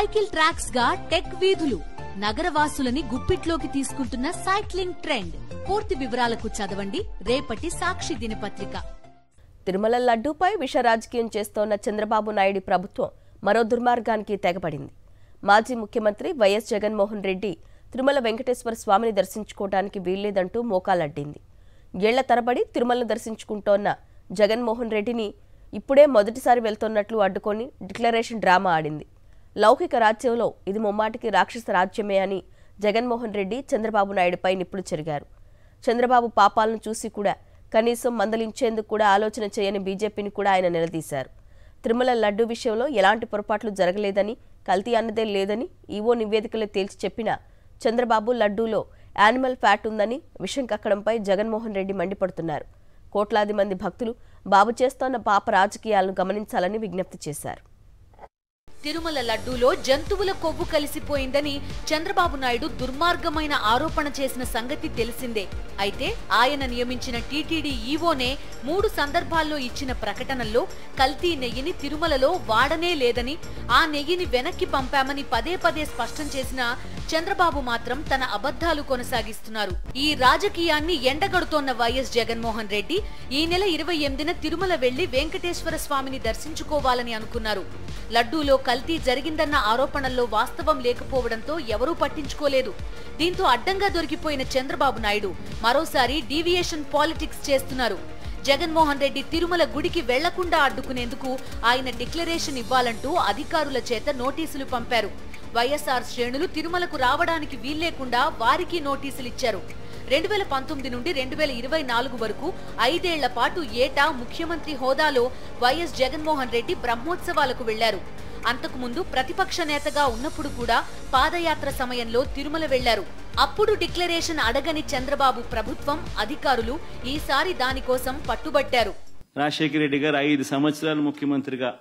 Cycle tracks గా tech వీధులు నగరవాసులని గుప్పిట్లోకి తీసుకుంటున్న సైక్లింగ్ ట్రెండ్. పూర్తి వివరాలకు చదవండి రేపటి సాక్షి దినపత్రిక. తిరుమల లడ్డూపై విష రాజకీయం చేస్తోన్న చంద్రబాబు నాయుడు ప్రభుత్వం మరో దుర్మార్గానికి తెగపడింది. మాజీ ముఖ్యమంత్రి వైఎస్ జగన్మోహన్ రెడ్డి తిరుమల వెంకటేశ్వర స్వామిని దర్శించుకోవడానికి వీల్లేదంటూ మోకాలడ్డింది. ఏళ్ల తరబడి తిరుమలను దర్శించుకుంటోన్న జగన్మోహన్ రెడ్డిని ఇప్పుడే మొదటిసారి వెళ్తున్నట్లు అడ్డుకొని డిక్లరేషన్ డ్రామా ఆడింది. లౌకిక రాజ్యంలో ఇది ముమ్మాటికి రాక్షస రాజ్యమే అని జగన్మోహన్ రెడ్డి చంద్రబాబు నాయుడుపై నిప్పులు చెరిగారు. చంద్రబాబు పాపాలను చూసి కూడా కనీసం మందలించేందుకు కూడా ఆలోచన చేయని బీజేపీని కూడా ఆయన నిలదీశారు. తిరుమల లడ్డూ విషయంలో ఎలాంటి పొరపాట్లు జరగలేదని, కల్తీ అన్నదే లేదని ఈవో నివేదికలు తేల్చి చెప్పినా చంద్రబాబు లడ్డూలో యానిమల్ ఫ్యాట్ ఉందని విషం కక్కడంపై జగన్మోహన్ రెడ్డి మండిపడుతున్నారు. కోట్లాది మంది భక్తులు బాబు చేస్తోన్న పాప రాజకీయాలను గమనించాలని విజ్ఞప్తి చేశారు. తిరుమల లడ్డూలో జంతువుల కొవ్వు కలిసిపోయిందని చంద్రబాబు నాయుడు దుర్మార్గమైన ఆరోపణ చేసిన సంగతి తెలిసిందే. అయితే ఆయన నియమించిన టీటీడీ ఈవోనే 3 సందర్భాల్లో ఇచ్చిన ప్రకటనల్లో కల్తీ నెయ్యిని తిరుమలలో వాడనే లేదని, ఆ నెయ్యిని వెనక్కి పంపామని పదే పదే స్పష్టం చేసిన చంద్రబాబు మాత్రం తన అబద్ధాలు కొనసాగిస్తున్నారు. ఈ రాజకీయాన్ని ఎండగడుతోన్న వైఎస్ జగన్మోహన్ రెడ్డి ఈ నెల 28న తిరుమల వెళ్లి వెంకటేశ్వర స్వామిని దర్శించుకోవాలని అనుకున్నారు. లడ్డూలో కల్తీ జరిగిందన్న ఆరోపణల్లో వాస్తవం లేకపోవడంతో ఎవరూ పట్టించుకోలేదు. దీంతో అడ్డంగా దొరికిపోయిన చంద్రబాబు నాయుడు మరోసారి డీవియేషన్ పాలిటిక్స్ చేస్తున్నారు. జగన్మోహన్ రెడ్డి తిరుమల గుడికి వెళ్లకుండా అడ్డుకునేందుకు ఆయన డిక్లరేషన్ ఇవ్వాలంటూ అధికారుల చేత నోటీసులు పంపారు. వైఎస్ఆర్ శ్రేణులు తిరుమలకు రావడానికి వీల్లేకుండా వారికి నోటీసులిచ్చారు. 2019 నుండి 2024 వరకు 5 ఏళ్ల పాటు ఏటా ముఖ్యమంత్రి హోదాలో వైఎస్ జగన్మోహన్ రెడ్డి బ్రహ్మోత్సవాలకు వెళ్లారు. అంతకుముందు ప్రతిపక్ష నేతగా ఉన్నప్పుడు కూడా పాదయాత్ర సమయంలో తిరుమల వెళ్లారు. అప్పుడు డిక్లరేషన్ అడగని చంద్రబాబు ప్రభుత్వం అధికారులు ఈసారి దానికోసం పట్టుబట్టారు. రాజశేఖర రెడ్డి గారు 5 సంవత్సరాలు ముఖ్యమంత్రిగా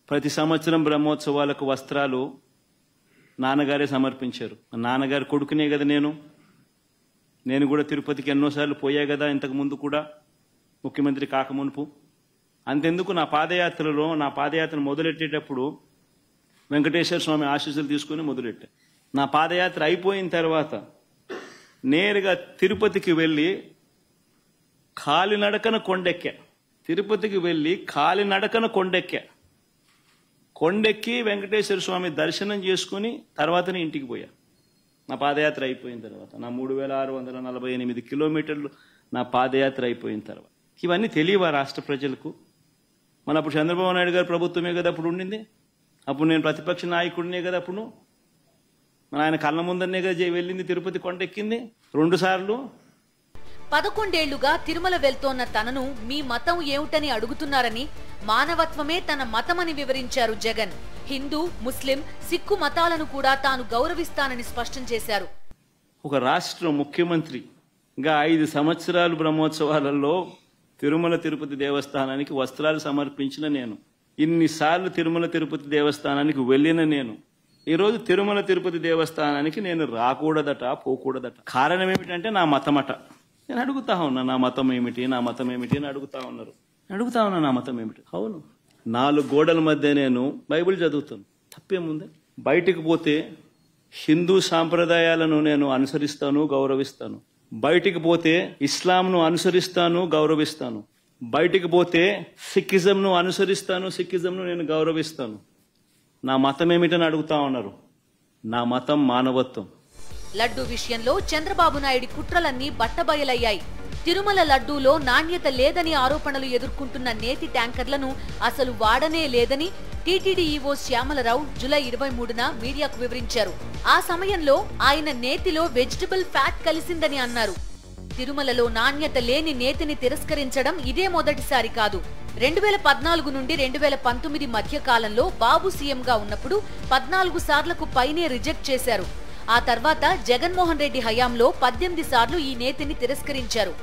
ప్రతి సంవత్సరం బ్రహ్మోత్సవాలకు వస్త్రాలు నాన్నగారే సమర్పించారు. నాన్నగారు కొడుకునే కదా నేను కూడా తిరుపతికి ఎన్నోసార్లు పోయా కదా ఇంతకు ముందు కూడా ముఖ్యమంత్రి కాకమునుపు. అంతెందుకు నా పాదయాత్ర మొదలెట్టేటప్పుడు వెంకటేశ్వర స్వామి ఆశీస్సులు తీసుకుని మొదలెట్టా. నా పాదయాత్ర అయిపోయిన తర్వాత నేరుగా తిరుపతికి వెళ్ళి కాలినడకన కొండెక్కా. తిరుపతికి వెళ్ళి కాలినడకన కొండెక్కి వెంకటేశ్వర స్వామి దర్శనం చేసుకుని తర్వాతనే ఇంటికి పోయా. నా పాదయాత్ర అయిపోయిన తర్వాత నా 3648 కిలోమీటర్లు నా పాదయాత్ర అయిపోయిన తర్వాత. ఇవన్నీ తెలియవా రాష్ట్ర ప్రజలకు? మన అప్పుడు చంద్రబాబు నాయుడు గారు ప్రభుత్వమే కదా అప్పుడు ఉండింది. అప్పుడు నేను ప్రతిపక్ష నాయకుడినే కదా అప్పుడు. మన ఆయన కళ్ళ ముందరనే కదా వెళ్ళింది, తిరుపతి కొండెక్కింది 2 సార్లు. 11 ఏళ్లుగా తిరుమల వెళ్తోన్న తనను మీ మతం ఏమిటని అడుగుతున్నారని, మానవత్వమే తన మతమని వివరించారు జగన్. హిందూ, ముస్లిం, సిక్కు మతాలను కూడా తాను గౌరవిస్తానని స్పష్టం చేశారు. ఒక రాష్ట్ర ముఖ్యమంత్రిగా 5 సంవత్సరాలు బ్రహ్మోత్సవాలలో తిరుమల తిరుపతి దేవస్థానానికి వస్త్రాలు సమర్పించిన నేను, ఇన్నిసార్లు తిరుమల తిరుపతి దేవస్థానానికి వెళ్ళిన నేను, ఈరోజు తిరుమల తిరుపతి దేవస్థానానికి నేను రాకూడదట, పోకూడదట. కారణం ఏమిటంటే నా మతమట. నేను అడుగుతా ఉన్నా నా మతం ఏమిటి అని అడుగుతా ఉన్నారు. నా మతం ఏమిటి? అవును, 4 గోడల మధ్య నేను బైబిల్ చదువుతాను, తప్పేముంది? బయటికి పోతే హిందూ సాంప్రదాయాలను నేను అనుసరిస్తాను, గౌరవిస్తాను. బయటికి పోతే ఇస్లాంను అనుసరిస్తాను, గౌరవిస్తాను. బయటికి పోతే సిక్కిజంను అనుసరిస్తాను, సిక్కిజంను నేను గౌరవిస్తాను. నా మతం ఏమిటని అడుగుతా ఉన్నారు. నా మతం మానవత్వం. లడ్డూ విషయంలో చంద్రబాబు నాయుడి కుట్రలన్నీ బట్టబయలయ్యాయి. తిరుమల లడ్డూలో నాణ్యత లేదని ఆరోపణలు ఎదుర్కొంటున్న నేతి ట్యాంకర్లను అసలు వాడనే లేదని టీటీడీ ఈవో శ్యామలరావు జూలై 23న మీడియాకు వివరించారు. ఆ సమయంలో ఆయన నేతిలో వెజిటబుల్ ఫ్యాట్ కలిసిందని అన్నారు. తిరుమలలో నాణ్యత లేని నేతిని తిరస్కరించడం ఇదే మొదటిసారి కాదు. 2014 నుండి 2019 మధ్య కాలంలో బాబు సీఎంగా ఉన్నప్పుడు 14 సార్లకు పైనే రిజెక్ట్ చేశారు. ఆ తర్వాత జగన్మోహన్ రెడ్డి హయాంలో 18 సార్లు ఈ నేతిని తిరస్కరించారు.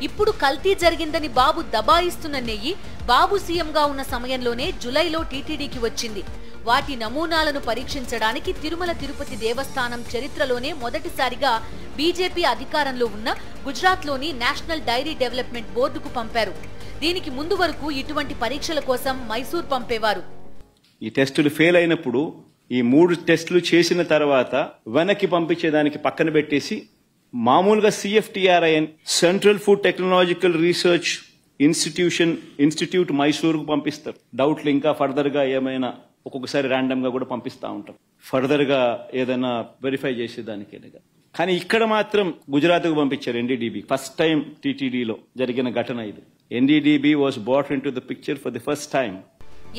ఇప్పుడు కల్తీ జరిగిందని బాబు దబాయిస్తున్న నెయ్యి బాబు సీఎంగా ఉన్న సమయంలోనే జులైలో టీటీడీకి వచ్చింది. వాటి నమూనాలను పరీక్షించడానికి తిరుమల తిరుపతి దేవస్థానం చరిత్రలోనే మొదటిసారిగా బీజేపీ అధికారంలో ఉన్న గుజరాత్లోని నేషనల్ డైరీ డెవలప్మెంట్ బోర్డుకు పంపారు. దీనికి ముందు వరకు ఇటువంటి పరీక్షల కోసం మైసూర్ పంపేవారు. ఈ టెస్టులు ఫెయిల్ అయినప్పుడు ఈ 3 టెస్టులు చేసిన తర్వాత వెనక్కి పంపించేదానికి పక్కన పెట్టేసి మామూలుగా CFTRIN central food technological research institute మైసూరుకు పంపిస్తారు. డౌట్లు ఇంకా ఫర్దర్ గా ఏమైనా ఒక్కొక్కసారి ర్యాండమ్ గా కూడా పంపిస్తా ఉంటాం, ఫర్దర్ గా ఏదైనా వెరిఫై చేసేదానికి. కానీ ఇక్కడ మాత్రం గుజరాత్ కు పంపించారు NDDB. ఫస్ట్ టైం TTDలో జరిగిన ఘటన ఇది. NDDB was brought into the picture for the first time.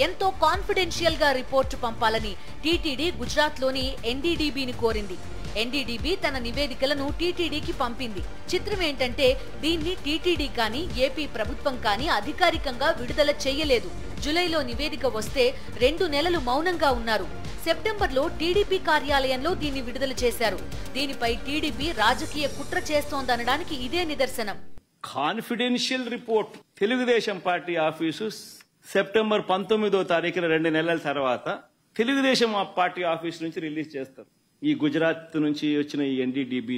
ఎంతో కాన్ఫిడెన్షియల్ గా రిపోర్టు పంపాలని TTD గుజరాత్ లోని NDDBని కోరింది. NDDB తన నివేదికలను TTDకి పంపింది. చిత్రం ఏంటంటే దీన్ని TTD కానీ ఏపీ ప్రభుత్వం కానీ అధికారికంగా విడుదల చేయలేదు. జూలైలో నివేదిక వస్తే 2 నెలలు మౌనంగా ఉన్నారు. సెప్టెంబర్లో TDP కార్యాలయంలో దీన్ని విడుదల చేశారు. దీనిపై TDP రాజకీయ కుట్ర చేస్తోందనడానికి ఇదే నిదర్శనం. Confidential report Telugu Desam party office September 19వ తారీఖున 2 నెలల తర్వాత తెలుగుదేశం పార్టీ ఆఫీస్ నుంచి రిలీజ్ చేస్తారు ఈ గుజరాత్ నుంచి వచ్చిన ఈ NDDB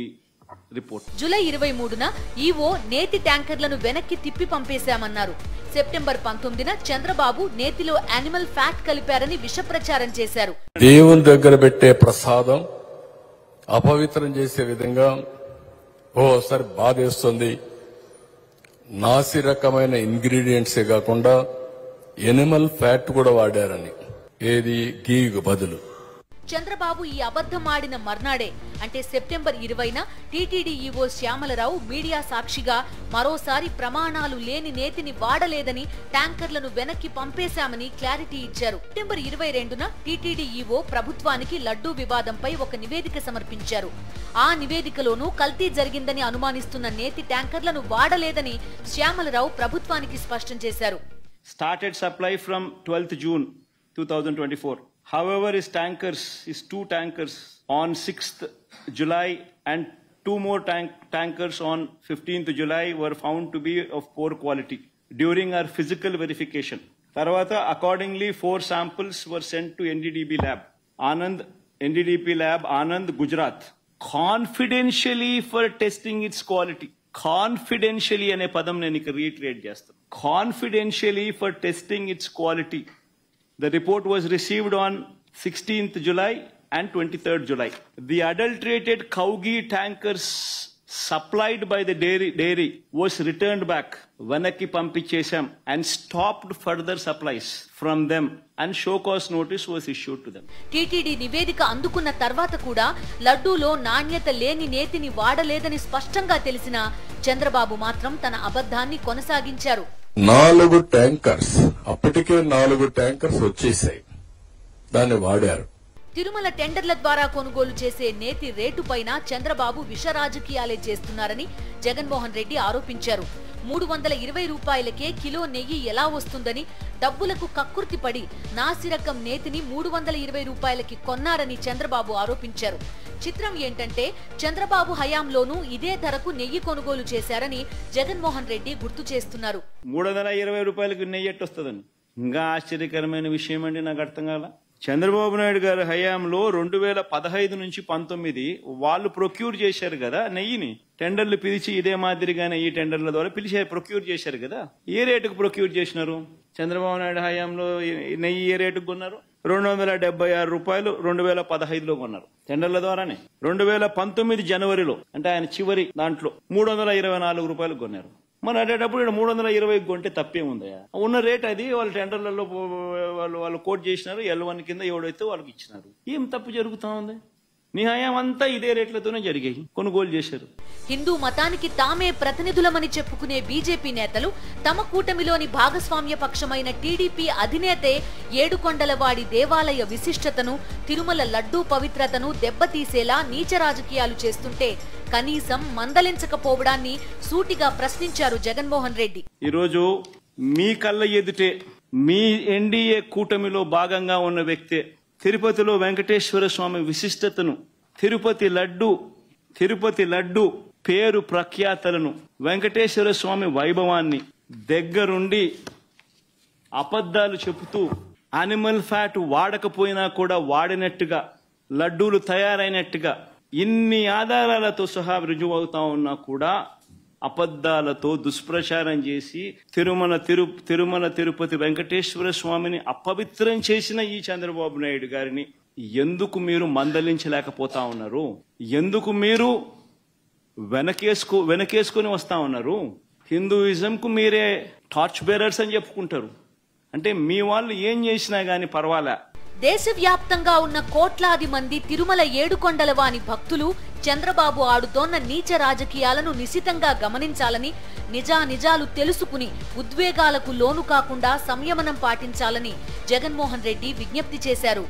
రిపోర్ట్. జూలై 23న ఈవో నేతి ట్యాంకర్లను వెనక్కి తిప్పి పంపేశామన్నారు. సెప్టెంబర్ 19న చంద్రబాబు నేతిలో యానిమల్ ఫ్యాట్ కలిపారని విష ప్రచారం చేశారు. దేవుని దగ్గర పెట్టే ప్రసాదం అపవిత్రం చేసే విధంగా ఓసారి బాధేస్తుంది. నాసి రకమైన ఇంగ్రీడియంట్సే కాకుండా ఎనిమల్ ఫ్యాట్ కూడా వాడారని, ఏది గీకు బదులు. చంద్రబాబు ఈ అబద్ధం ఆడిన మర్నాడే అంటే సెప్టెంబర్ 20న TTD ఈవో శ్యామలరావు మీడియా సాక్షిగా మరోసారి ప్రమాణాలు లేని నేతిని వాడలేదని, ట్యాంకర్లను వెనక్కి పంపేశామని క్లారిటీ ఇచ్చారు. సెప్టెంబర్ 22న TTD ఈవో ప్రభుత్వానికి లడ్డూ వివాదంపై ఒక నివేదిక సమర్పించారు. ఆ నివేదికలోనూ కల్తీ జరిగిందని అనుమానిస్తున్న నేతి ట్యాంకర్లను వాడలేదని శ్యామలరావు ప్రభుత్వానికి స్పష్టం చేశారు. Started supply from 12th June 2024. However, his 2 tankers on 6th July and 2 more tankers on 15th July were found to be of poor quality during our physical verification. Tarvata, accordingly, 4 samples were sent to NDDB lab, NDDP lab, Anand, Gujarat, confidentially for testing its quality. Confidentially ane padam nenu ikka reiterate chestanu. Confidentially for testing its quality. The report was received on 16th July and 23rd July. The adulterated cow ghee tankers supplied by the dairy was returned back. Vanaki Pampichesam and stopped further supplies from them and show cause notice was issued to them. TTD నివేదిక అందుకున్న తర్వాత కూడా లడ్డూలో నాణ్యత లేని నేతిని వాడలేదని స్పష్టంగా తెలిసిన చంద్రబాబు మాత్రం తన అబద్ధాన్ని కొనసాగించారు. 4 ట్యాంకర్స్ అప్పటికే 4 ట్యాంకర్స్ వచ్చేసాయి, దాన్ని వాడారు. తిరుమల టెండర్ల ద్వారా కొనుగోలు చేసే నేతి రేటు పైన చంద్రబాబు విష రాజకీయాలే చేస్తున్నారని జగన్మోహన్ రెడ్డి ఆరోపించారు. 320 రూపాయలకే కిలో నెయ్యి ఎలా వస్తుందని డబ్బులకు కక్కుర్తి పడి నాసిరకం నేతిని 320 రూపాయలకి కొన్నారని చంద్రబాబు ఆరోపించారు. చిత్రం ఏంటంటే చంద్రబాబు హయాంలోనూ ఇదే ధరకు నెయ్యి కొనుగోలు చేశారని జగన్మోహన్ రెడ్డి గుర్తు చేస్తున్నారు. 320 రూపాయలకి నెయ్యి ఎట్టొస్తుందని ఇంకా ఆశ్చర్యకరమైన విషయం అండి, నాకు అర్థం కాల. చంద్రబాబు నాయుడు గారి హయాంలో 2015 నుంచి 19 వాళ్ళు ప్రొక్యూర్ చేశారు కదా నెయ్యిని. టెండర్లు పిలిచి ఇదే మాదిరిగానే ఈ టెండర్ల ద్వారా పిలిచి ప్రొక్యూర్ చేశారు కదా. ఏ రేటుకు ప్రొక్యూర్ చేసినారు? చంద్రబాబు నాయుడు హయాంలో నెయ్యి ఏ రేటుకు కొన్నారు? 276 రూపాయలు 2015లో కొన్నారు టెండర్ల ద్వారానే. 2019 జనవరిలో అంటే ఆయన చివరి దాంట్లో 324 రూపాయలు కొన్నారు. మరి అటేటప్పుడు 320 కొంటే తప్పేముందయా? ఉన్న రేట్ అది వాళ్ళ టెండర్లలో వాళ్ళు కోట్ చేసినారు. L1 కింద ఎవడైతే వాళ్ళకి ఇచ్చినారు. ఏం తప్పు జరుగుతా ఉంది? నీ హయాం అంతా ఇదే రేట్లతోనే జరిగాయి, కొనుగోలు చేశారు. హిందూ మతానికి తామే ప్రతినిధులమని చెప్పుకునే బీజేపీ నేతలు తమ కూటమిలోని భాగస్వామ్య పక్షమైన TDP అధినేతే ఏడుకొండలవాడి దేవాలయ విశిష్టతను, తిరుమల లడ్డూ పవిత్రతను దెబ్బతీసేలా నీచ రాజకీయాలు చేస్తుంటే కనీసం మందలించకపోవడాన్ని సూటిగా ప్రశ్నించారు జగన్మోహన్ రెడ్డి. ఈరోజు మీ కళ్ళ ఎదుటే మీ NDA కూటమిలో భాగంగా ఉన్న వ్యక్తే తిరుపతిలో వెంకటేశ్వర స్వామి విశిష్టతను, తిరుపతి లడ్డు పేరు ప్రఖ్యాతలను, వెంకటేశ్వర స్వామి వైభవాన్ని దగ్గరుండి అబద్ధాలు చెబుతూ యానిమల్ ఫ్యాట్ వాడకపోయినా కూడా వాడినట్టుగా, లడ్డూలు తయారైనట్టుగా ఇన్ని ఆధారాలతో సహా రుజువు అవుతా ఉన్నా కూడా అబద్ధాలతో దుష్ప్రచారం చేసి తిరుమల తిరుపతి వెంకటేశ్వర స్వామిని అపవిత్రం చేసిన ఈ చంద్రబాబు నాయుడు గారిని ఎందుకు మీరు మందలించలేకపోతా ఉన్నారు? ఎందుకు మీరు వెనకేసుకొని వస్తా ఉన్నారు? హిందూయిజంకు మీరే టార్చ్ బేరర్స్ అని చెప్పుకుంటారు. అంటే మీ వాళ్ళు ఏం చేసినా గాని పర్వాలే. దేశవ్యాప్తంగా ఉన్న కోట్లాది మంది తిరుమల ఏడుకొండలవాని భక్తులు చంద్రబాబు ఆడుతోన్న నీచ రాజకీయాలను నిశితంగా గమనించాలని, నిజాలు తెలుసుకుని ఉద్వేగాలకు లోను కాకుండా సంయమనం పాటించాలని జగన్మోహన్ రెడ్డి విజ్ఞప్తి చేశారు.